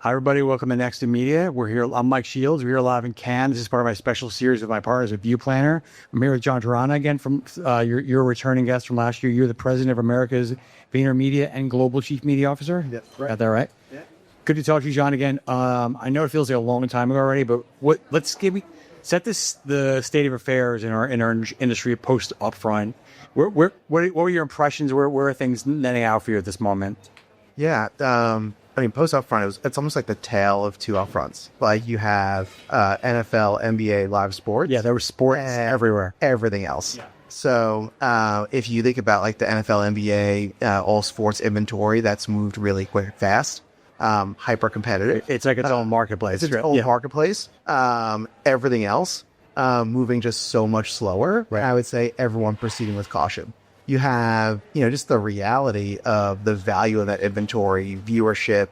Hi, everybody. Welcome to Next in Media. We're here. I'm Mike Shields. We're here live in Cannes. This is part of my special series with my partners at View Planner. I'm here with John Terrana again from your returning guest from last year. You're the president of America's VaynerMedia and Global Chief Media Officer. Yeah, right. Got that right? Yeah. Good to talk to you, John, again. I know it feels like a long time ago already, but set the state of affairs in our industry post upfront. What were your impressions? Where are things netting out for you at this moment? Yeah. Post-Upfront, it's almost like the tale of two upfronts. Like you have NFL, NBA, live sports. Yeah, there was sports everywhere. Everything else. Yeah. So if you think about like the NFL, NBA, all sports inventory, that's moved really quick, fast, hyper competitive. It's like its own marketplace. It's its own marketplace. Everything else moving just so much slower. Right. I would say everyone proceeding with caution. You have, just the reality of the value of that inventory, viewership,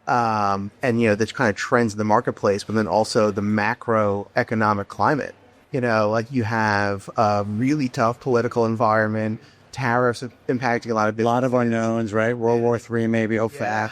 and, the kind of trends in the marketplace, but then also the macroeconomic climate. Like you have a really tough political environment, tariffs impacting a lot of businesses. A lot of unknowns, right? World War III, maybe. Yeah.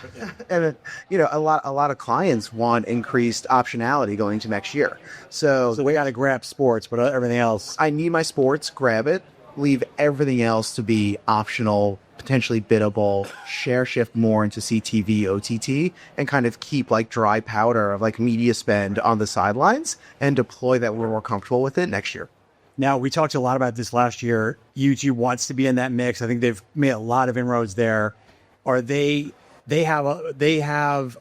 And, a lot of clients want increased optionality going to next year. So we got to grab sports, but everything else. I need my sports, grab it. Leave everything else to be optional, potentially biddable, share shift more into CTV, OTT, and kind of keep like dry powder of like media spend on the sidelines and deploy that we're more comfortable with it next year. Now, we talked a lot about this last year. YouTube wants to be in that mix. I think they've made a lot of inroads there. Are they have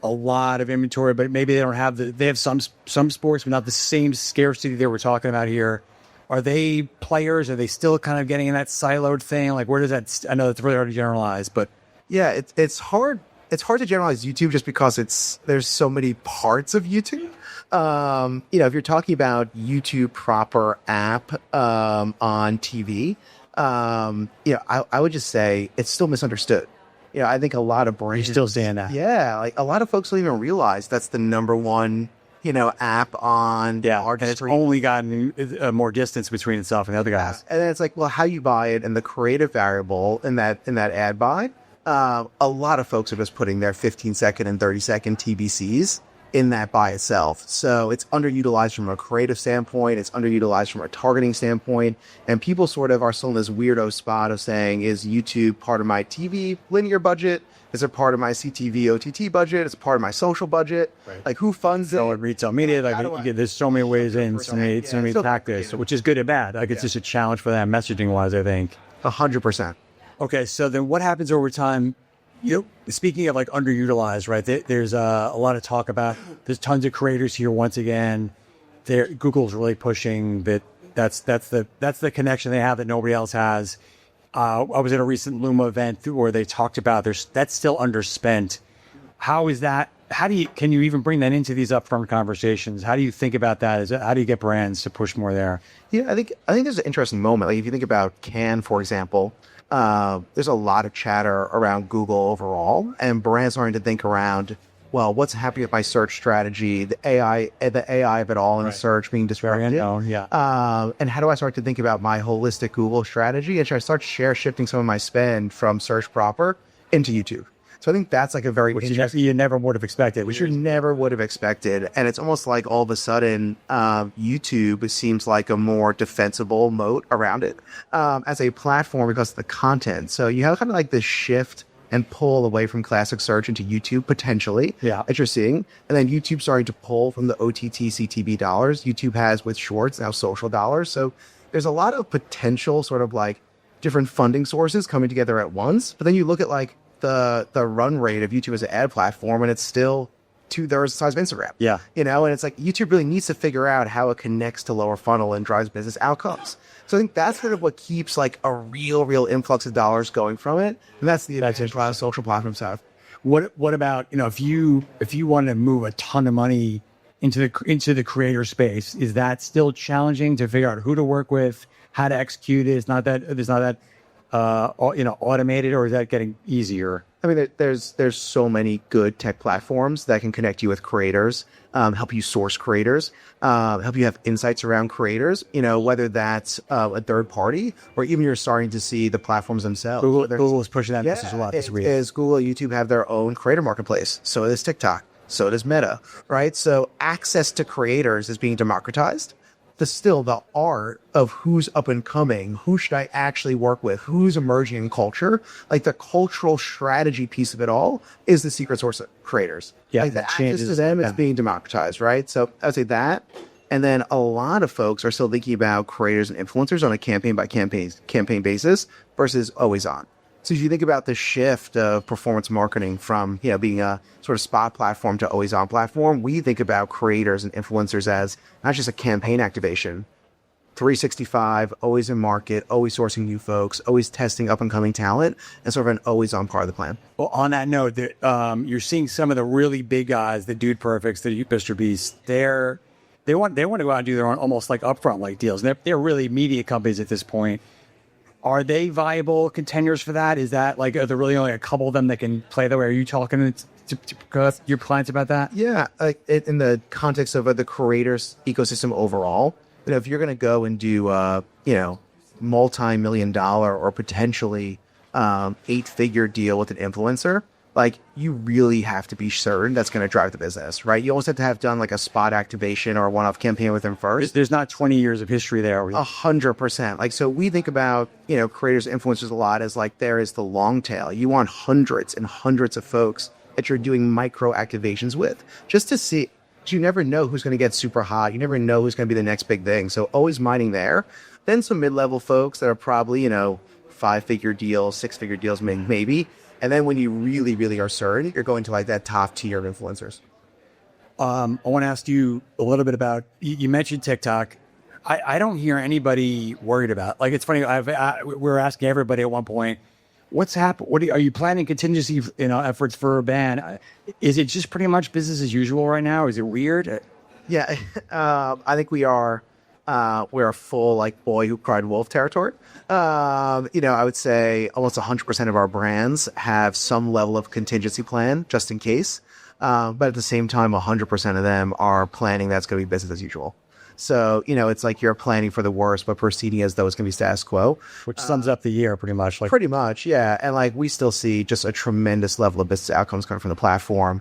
a lot of inventory, but maybe they don't have they have some sports, but not the same scarcity they were talking about here. Are they players? Are they still kind of getting in that siloed thing? Like, where does that? I know it's really hard to generalize, but yeah, it's hard. It's hard to generalize YouTube just because there's so many parts of YouTube. If you're talking about YouTube proper app on TV, I would just say it's still misunderstood. I think a lot of brands still saying that. Yeah, like a lot of folks don't even realize that's the number one app on large and it's stream. only gotten more distance between itself and the other guys. And then it's like, well, how you buy it and the creative variable in that ad buy. A lot of folks are just putting their 15-second and 30-second TBCs in that buy itself. So it's underutilized from a creative standpoint. It's underutilized from a targeting standpoint. And people sort of are still in this weirdo spot of saying, is YouTube part of my TV linear budget? Is it part of my CTV OTT budget? Is it part of my social budget? Right. Like who funds it? So in retail media, there's so many ways in, so many tactics, which is good and bad. Like it's just a challenge for them messaging wise, I think. 100%. Okay, so then what happens over time? Speaking of like underutilized, right? There's a lot of talk about. There's tons of creators here. Once again, Google's really pushing that. That's the connection they have that nobody else has. I was at a recent Luma event where they talked about that's still underspent. How is that? Can you even bring that into these upfront conversations? How do you think about that? How do you get brands to push more there? Yeah, I think there's an interesting moment. Like if you think about Cannes, for example, there's a lot of chatter around Google overall, and brands starting to think around, well, what's happening with my search strategy, the AI of it all in search being disrupted. And how do I start to think about my holistic Google strategy? And should I start shifting some of my spend from search proper into YouTube? So I think that's like a very interesting... you never would have expected. Which you never would have expected. And it's almost like all of a sudden, YouTube seems like a more defensible moat around it as a platform because of the content. So you have kind of like this shift and pull away from classic search into YouTube potentially that you're seeing. And then YouTube starting to pull from the OTT CTV dollars. YouTube has with shorts now social dollars. So there's a lot of potential sort of like different funding sources coming together at once. But then you look at like the run rate of YouTube as an ad platform and it's still 2/3 the size of Instagram. Yeah. And it's like YouTube really needs to figure out how it connects to lower funnel and drives business outcomes. So I think that's sort of what keeps like a real influx of dollars going from it. And that's the advantage a lot of social platforms have. What about, if you want to move a ton of money into the creator space, is that still challenging to figure out who to work with, how to execute it? It's not that automated, or is that getting easier? I mean, there's so many good tech platforms that can connect you with creators, help you source creators, help you have insights around creators, whether that's a third party or even you're starting to see the platforms themselves. Google is pushing that message a lot this week. Google and YouTube have their own creator marketplace. So is TikTok. So does Meta, right? So access to creators is being democratized. The art of who's up and coming, who should I actually work with, who's emerging in culture, like the cultural strategy piece of it all is the secret source of creators. Yeah, like the that access changes. to them is Yeah. being democratized, right? So I would say that. And then a lot of folks are still thinking about creators and influencers on a campaign by campaign basis versus always on. So if you think about the shift of performance marketing from, being a sort of spot platform to always on platform, we think about creators and influencers as not just a campaign activation, 365, always in market, always sourcing new folks, always testing up and coming talent, and sort of an always on part of the plan. Well, on that note, you're seeing some of the really big guys, the Dude Perfects, the Mr. Beast. They want to go out and do their own almost like upfront like deals. They're really media companies at this point. Are they viable contenders for that? Is that like, are there really only a couple of them that can play that way? Are you talking to your clients about that? Yeah, like in the context of the creators ecosystem overall, if you're going to go and do, multi-million-dollar or potentially 8-figure deal with an influencer, like you really have to be certain that's going to drive the business, right? You almost have to have done like a spot activation or a one-off campaign with them first. There's not 20 years of history there. 100%. Like, so we think about, creators, influencers a lot as like there is the long tail. You want hundreds and hundreds of folks that you're doing micro activations with just to see. You never know who's going to get super hot. You never know who's going to be the next big thing. So always mining there. Then some mid-level folks that are probably, 5-figure deals, 6-figure deals, maybe. And then when you really, really are certain, you're going to like that top tier of influencers. I want to ask you a little bit about, you mentioned TikTok. I don't hear anybody worried about, like, it's funny. We're asking everybody at one point, what's happened? Are you planning contingency, efforts for a ban? Is it just pretty much business as usual right now? Is it weird? Yeah, I think we're full like boy who cried wolf territory. I would say almost 100% of our brands have some level of contingency plan just in case. But at the same time, 100% of them are planning that's going to be business as usual. So, it's like you're planning for the worst, but proceeding as though it's going to be status quo. Which sums up the year pretty much. Pretty much, yeah. And like we still see just a tremendous level of business outcomes coming from the platform.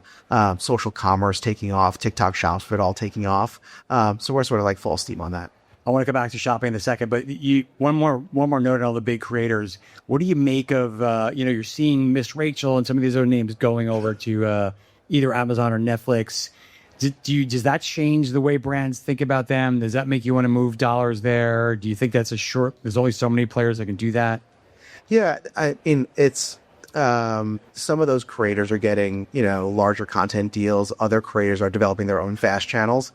Social commerce taking off, TikTok shops for it all taking off. So we're sort of like full steam on that. I want to come back to shopping in a second, but one more note on all the big creators. What do you make of, you're seeing Miss Rachel and some of these other names going over to either Amazon or Netflix. Does that change the way brands think about them? Does that make you want to move dollars there? Do you think that's there's only so many players that can do that? Yeah, it's some of those creators are getting, larger content deals. Other creators are developing their own fast channels.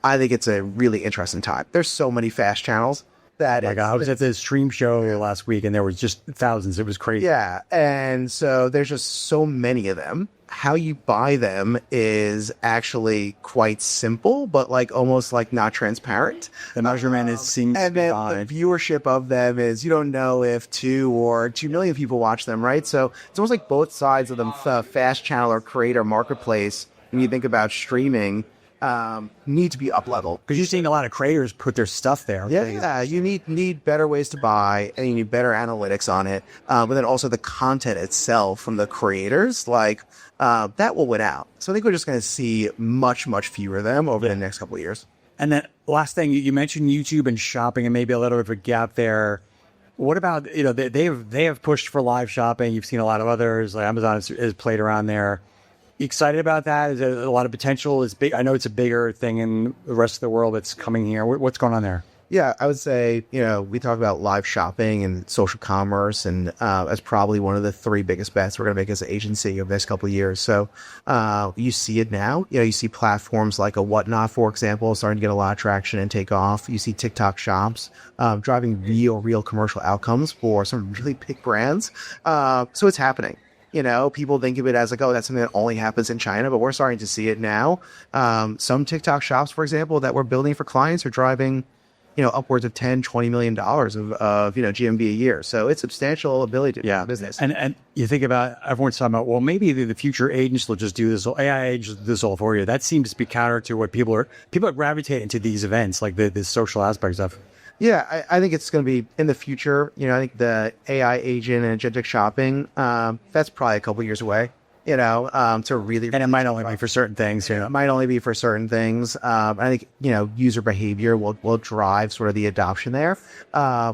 I think it's a really interesting time. There's so many fast channels that I was at the stream show last week and there was just thousands. It was crazy. Yeah. And so there's just so many of them. How you buy them is actually quite simple, but like almost like not transparent. The measurement seems and then the viewership of them is you don't know if 2 or 2 million people watch them, right? So it's almost like both sides of the fast channel or creator marketplace when you think about streaming need to be up level. Because you're seeing a lot of creators put their stuff there. Yeah, you need better ways to buy, and you need better analytics on it. But then also the content itself from the creators, like that will win out. So I think we're just going to see much, much fewer of them over the next couple of years. And then last thing, you mentioned YouTube and shopping and maybe a little bit of a gap there. What about, they have pushed for live shopping. You've seen a lot of others, like Amazon has played around there. You excited about that? Is there a lot of potential? Is big? I know it's a bigger thing in the rest of the world that's coming here. What's going on there? Yeah, I would say, we talk about live shopping and social commerce, and that's probably one of the 3 biggest bets we're going to make as an agency over the next couple of years. So you see it now. You see platforms like a Whatnot, for example, starting to get a lot of traction and take off. You see TikTok shops driving real commercial outcomes for some really big brands. So it's happening. People think of it as like, oh, that's something that only happens in China, but we're starting to see it now. Some TikTok shops, for example, that we're building for clients are driving, upwards of $10-20 million of GMV a year. So it's substantial ability to do business. And you think about, everyone's talking about, well, maybe the future agents will just do this, AI agents will do this all for you. That seems to be counter to what people are gravitating to these events, like the social aspect stuff. Yeah, I think it's going to be in the future. I think the AI agent and agentic shopping, that's probably a couple years away. to really. And it might only be for certain things. It might only be for certain things. I think, user behavior will drive sort of the adoption there.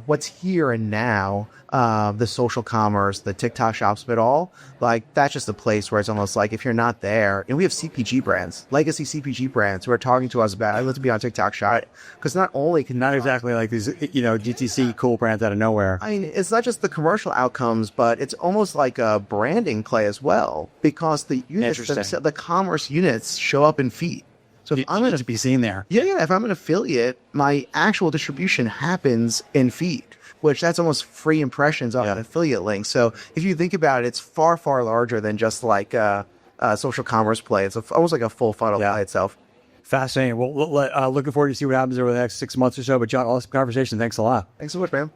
What's here and now, the social commerce, the TikTok shops of it all, like that's just a place where it's almost like if you're not there, and we have CPG brands, legacy CPG brands who are talking to us about, I'd love to be on TikTok shop. Because not only can Not exactly like these, DTC cool brands out of nowhere. I mean, it's not just the commercial outcomes, but it's almost like a branding play as well, because the units, Interesting. the commerce units show up in feed. So if I'm going to be seen there. Yeah, if I'm an affiliate, my actual distribution happens in feed, which that's almost free impressions on an affiliate link. So if you think about it, it's far, far larger than just like a social commerce play. It's almost like a full funnel play itself. Fascinating. Well, looking forward to see what happens over the next 6 months or so. But John, awesome conversation. Thanks a lot. Thanks so much, man.